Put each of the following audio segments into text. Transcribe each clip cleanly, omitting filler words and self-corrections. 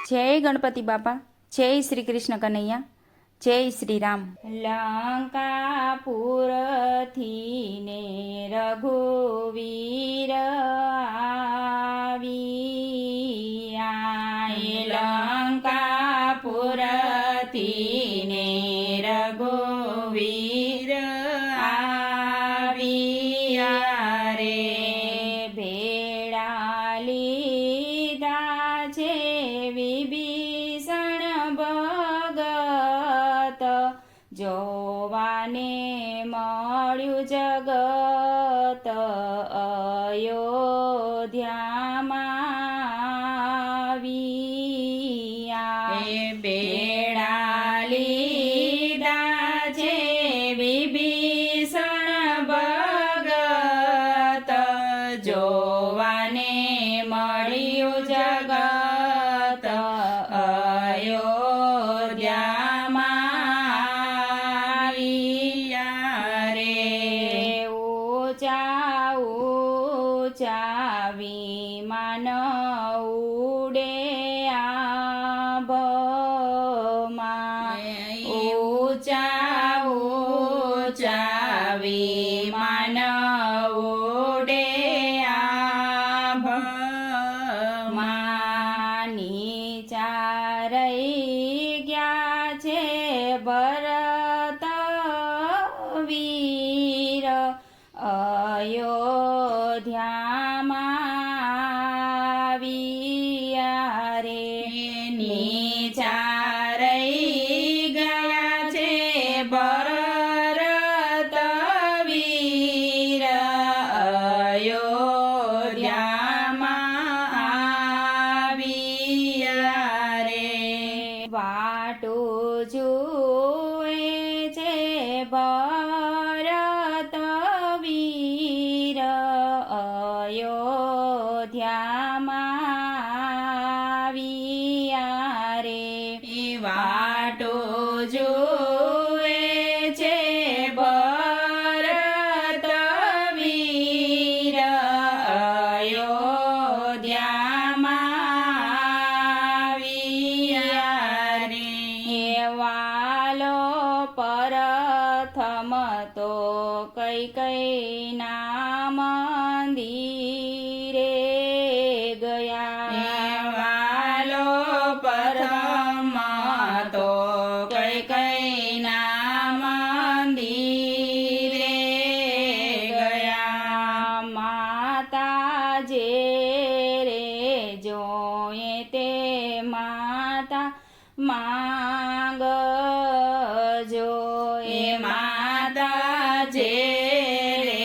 જય ગણપતિ બાપા, જય શ્રી કૃષ્ણ કનૈયા, જય શ્રી રામ. લંકાપુરથી ને રઘુવીર આવ્યા, લંકાપુરથી ને રઘુવીર આવ્યા રે, ભેળા લીધા છે વિભીષણ ભગત, જોવાને મળ્યું જગત અયોધ્યામાં આવ્યા. બેડા લીધા છે વિભીષણ ભગત, જોવાને મળ્યું જગત અયોધ્યામાં રે. ઊંચા ઊંચા વિમાન ઉડે આભમાં, ઊંચા ઊંચા વિમાન ઉડે આભમાં, નીચા રહી ગયા છે ભરત વીર અયોધ્યામાં આવ્યા રે. નીચા રહી ગયા છે ભરત વીર અયોધ્યામાં આવ્યા રે. વાટું જુએ છે ભરત વીર અયોધ્યામાં આવ્યા રે. વાટો જુએ છે ભરત વીર અયોધ્યામાં આવ્યા રે. વાલો પ્રથમ તો કૈકેયીના મંદિરે ગયા, વાલો પ્રથમ તો કૈકેયીના મંદિરે ગયા. માતા જે રે જોયે તે માતા માંગજો, એ માતા જે રે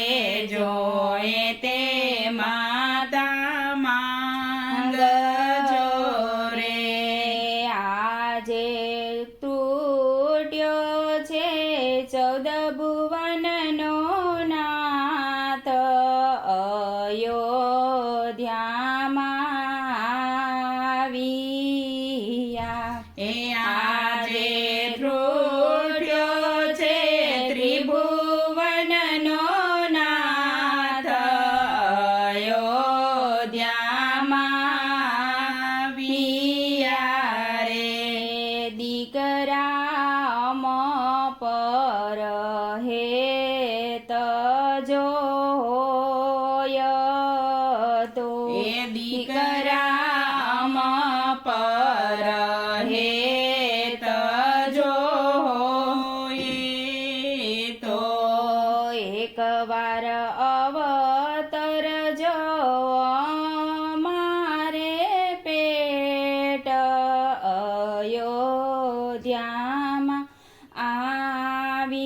જોયે તે માતા માંગજો રે. આજે તૂટ્યો છે 14 ભુવનનો નાથ અયોધ્યામાં આવ્યા. આજે તૂટ્યો છે ત્રિભુવનનો નાથ અયોધ્યામાં આવ્યા રે. દીકરા પર હે તજોય તો, એ દીકરા પર હે તજોય તો, એકવાર અવતરજો મારે પેટ અયોધ્યામાં આવ્યા.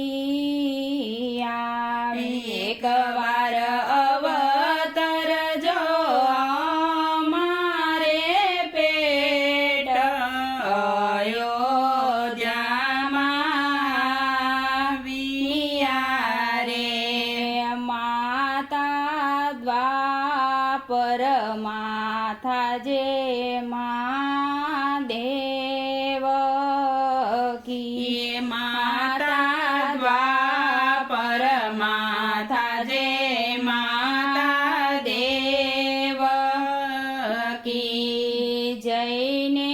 એકવાર અવતરજો મારે પેટ અયોધ્યામાં આવ્યા રે. માતા દ્વાપર માથા જે મહાદેવકી, માતા દ્વાપર માથા જે માતા દેવકી, જઈને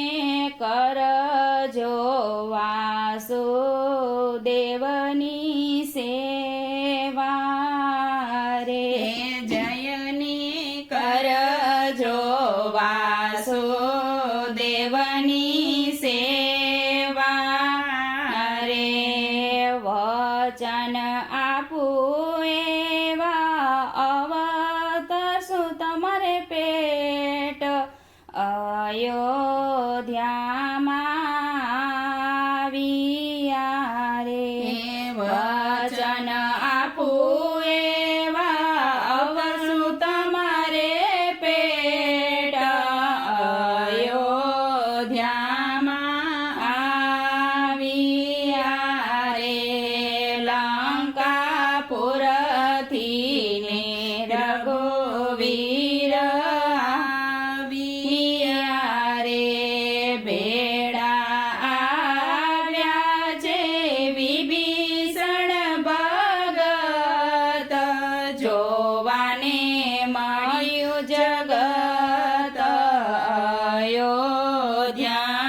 અયોધ્યામાં રે વચન આપું એવા અવસુ તમારે પેટ અયોધ્યામાં આવ્યા રે લંકાપુરથી ને રઘુવીર આવ્યા રે ભેળા આવ્યા છે વિભીષણ ભગત જોવાને મળ્યું જગત અયોધ્યા